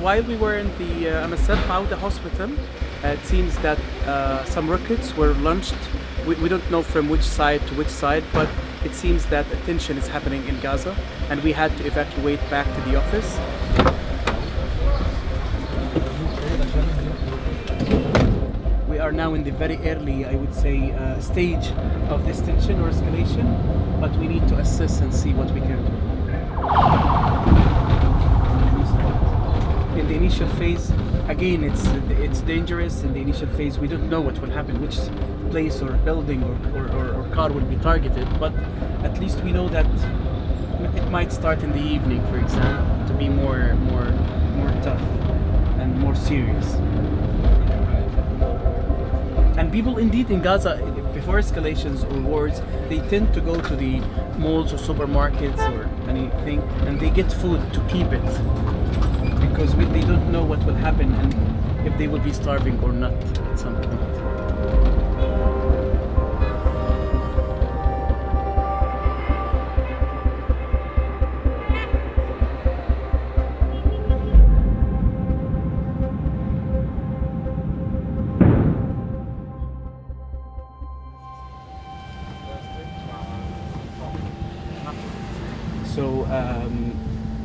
while we were in the MSF Fauda hospital, it seems that some rockets were launched. We don't know from which side to which side, but it seems that a tension is happening in Gaza, and we had to evacuate back to the office. We are now in the very early, I would say, stage of this tension or escalation, but we need to assess and see what we can do. In the initial phase, again, it's dangerous. In the initial phase, we don't know what will happen, which place or building or car will be targeted, but at least we know that it might start in the evening, for example, to be more tough and more serious. And people indeed in Gaza, before escalations or wars, they tend to go to the malls or supermarkets or anything, and they get food to keep it, because they don't know what will happen and if they will be starving or not at some point. So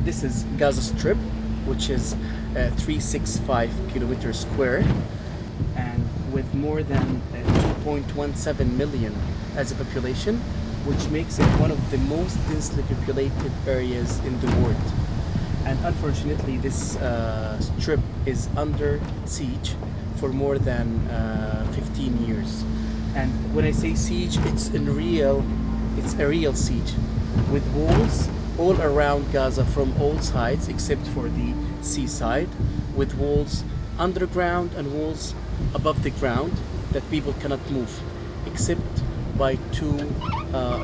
this is Gaza Strip, which is 365 kilometers square, and with more than 2.17 million as a population, which makes it one of the most densely populated areas in the world. And unfortunately, this strip is under siege for more than 15 years. And when I say siege, it's a real siege, with walls all around Gaza from all sides except for the seaside, with walls underground and walls above the ground that people cannot move except by two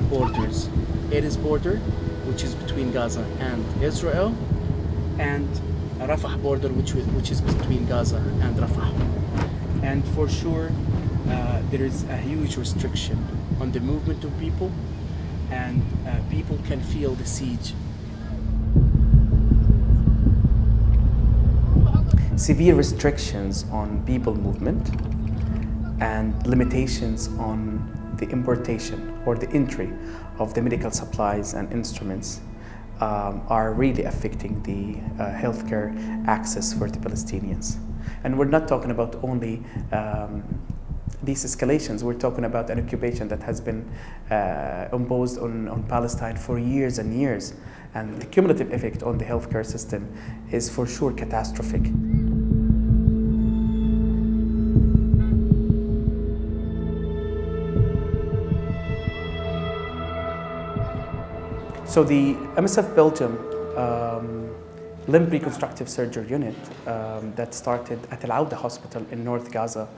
borders. Erez border, which is between Gaza and Israel, and Rafah border, which is between Gaza and Rafah. And for sure, there is a huge restriction on the movement of people, and people can feel the siege. Severe restrictions on people movement and limitations on the importation or the entry of the medical supplies and instruments are really affecting the healthcare access for the Palestinians. And we're not talking about only these escalations. We're talking about an occupation that has been imposed on Palestine for years and years, and the cumulative effect on the healthcare system is for sure catastrophic. So the MSF Belgium limb reconstructive surgery unit that started at Al Auda Hospital in North Gaza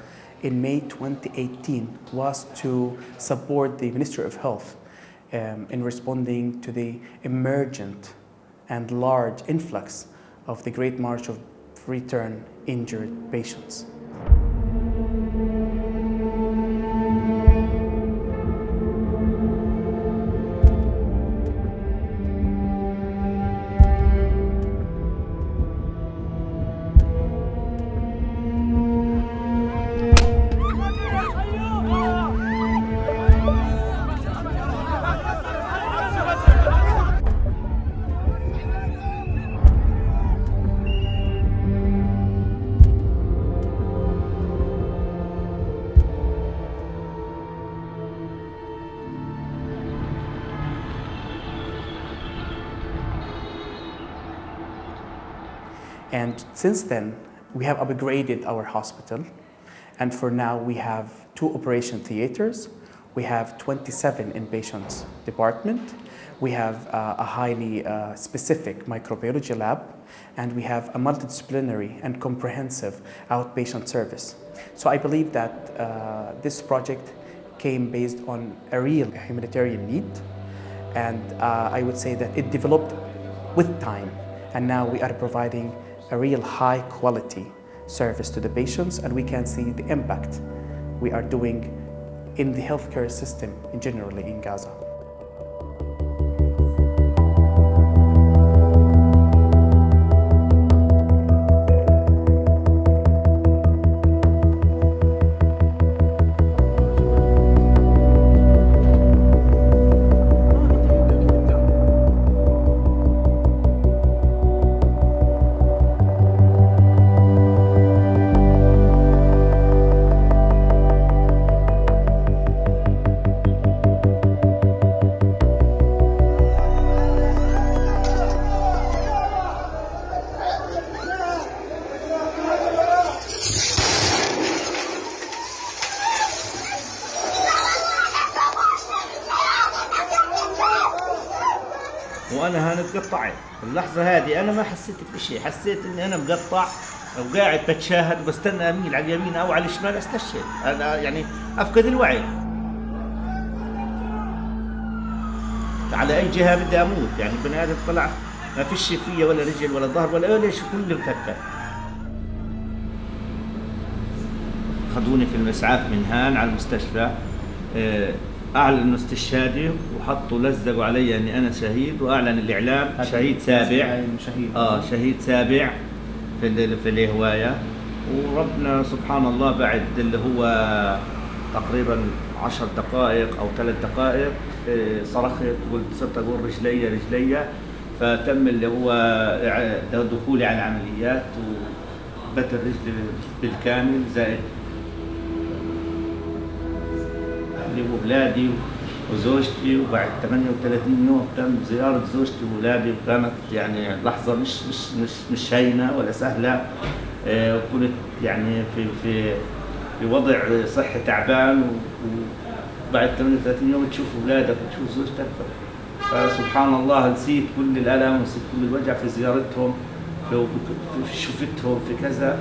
in May 2018 was to support the Ministry of Health in responding to the emergent and large influx of the Great March of Return injured patients. And since then, we have upgraded our hospital. And for now, we have 2 operation theaters. We have 27 inpatient department. We have a highly specific microbiology lab. And we have a multidisciplinary and comprehensive outpatient service. So I believe that this project came based on a real humanitarian need. And I would say that it developed with time. And now we are providing a real high quality service to the patients, and we can see the impact we are doing in the healthcare system generally in Gaza. وأنا هنا قطعت. اللحظة هذه أنا ما حسيت بشيء، حسيت إني أنا مقطع وقاعد بتشاهد وبستنى أميل على اليمين أو على الشمال أستشهد، أنا يعني أفقد الوعي. على أي جهة بدي أموت، يعني البني آدم طلع ما فيش فيا ولا رجل ولا ظهر ولا شيء، كله مفكك. خذوني في الإسعاف من هان على المستشفى، أعلنوا استشهادي وحطوا لزقوا علي إني أنا شهيد، وأعلن الإعلام شهيد سابع. شهيد سابع في الهواية. وربنا سبحان الله بعد اللي هو تقريبا 10 دقائق أو 3 دقائق صرخت، قلت صرت أقول رجلي، فتم اللي هو دخولي على العمليات وبت الرجل بالكامل، زائد أهلي وأولادي وزوجتي. وبعد 38 يوم تم زيارة زوجتي وأولادي، وكانت يعني لحظة مش هينة ولا سهلة. وكنت يعني في وضع صحي تعبان، وبعد 38 يوم تشوف أولادك وتشوف زوجتك، فسبحان الله نسيت كل الألم ونسيت كل الوجع في زيارتهم، في شفتهم في كذا.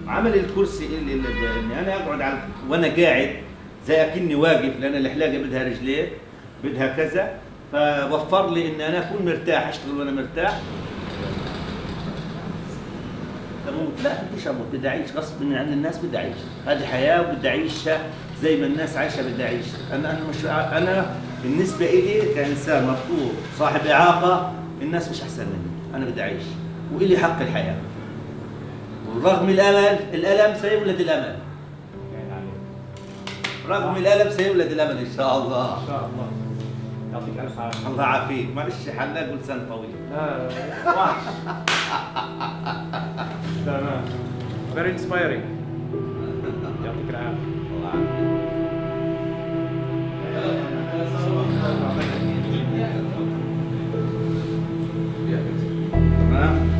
عمل الكرسي اللي انا اقعد وانا قاعد زي اكني واقف، لان الحلاقه بدها رجلين بدها كذا، فوفر لي ان انا اكون مرتاح، اشتغل وانا مرتاح. لا بديش اموت، بدي اعيش غصب عن الناس، بدي اعيش، هذه حياه وبدي اعيشها زي ما الناس عايشه، بدي اعيشها. انا بالنسبه لي كانسان مفقود صاحب اعاقه، الناس مش احسن مني، انا بدي اعيش والي حق الحياه. ورغم الألم سيولد الأمل. رغم الألم سيولد الأمل إن شاء الله. إن شاء الله. يعطيك ألف عافية. الله يعافيك، معلش حلاق ولسان طويل. لا وحش. تمام. Very inspiring. يعطيك العافية. الله يعافيك. تمام.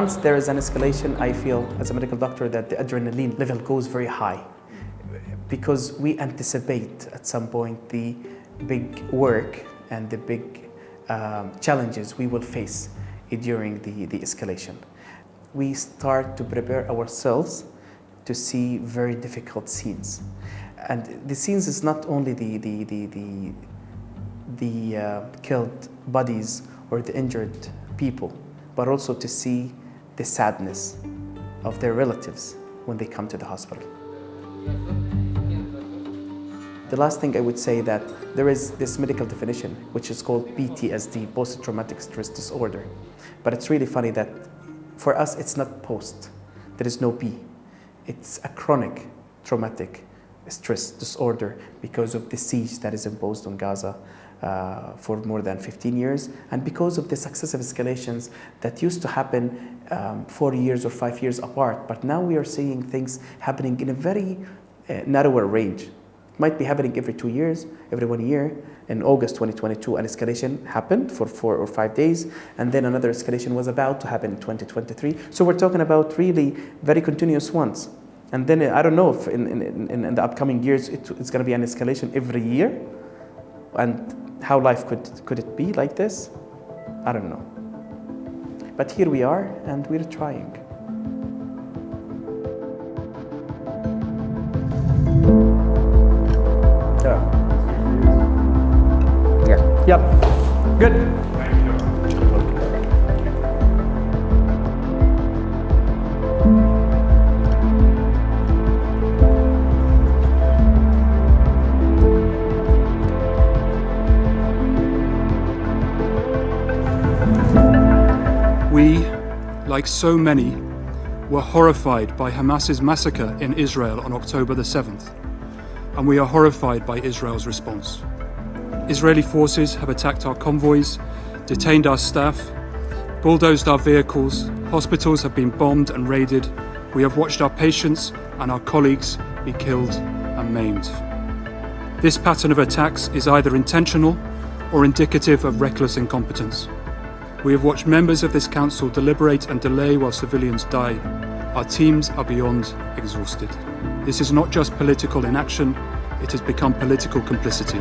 Once there is an escalation, I feel as a medical doctor that the adrenaline level goes very high because we anticipate at some point the big work and the big challenges we will face during the escalation. We start to prepare ourselves to see very difficult scenes. And the scenes is not only the killed bodies or the injured people, but also to see the sadness of their relatives when they come to the hospital. The last thing I would say that there is this medical definition, which is called PTSD, post-traumatic stress disorder. But it's really funny that for us, it's not post. There is no P. It's a chronic traumatic stress disorder because of the siege that is imposed on Gaza for more than 15 years, and because of the successive escalations that used to happen 4 years or 5 years apart, but now we are seeing things happening in a very narrower range. It might be happening every 2 years, every 1 year. In August 2022, an escalation happened for 4 or 5 days, and then another escalation was about to happen in 2023. So we're talking about really very continuous ones. And then I don't know if in the upcoming years it's going to be an escalation every year. And how life could it be like this? I don't know. But here we are, and we're trying. Yeah. Yep. Good. Thank you. like so many, were horrified by Hamas's massacre in Israel on October the 7th, and we are horrified by Israel's response. Israeli forces have attacked our convoys, detained our staff, bulldozed our vehicles, hospitals have been bombed and raided, we have watched our patients and our colleagues be killed and maimed. This pattern of attacks is either intentional or indicative of reckless incompetence. We have watched members of this council deliberate and delay while civilians die. Our teams are beyond exhausted. This is not just political inaction, it has become political complicity.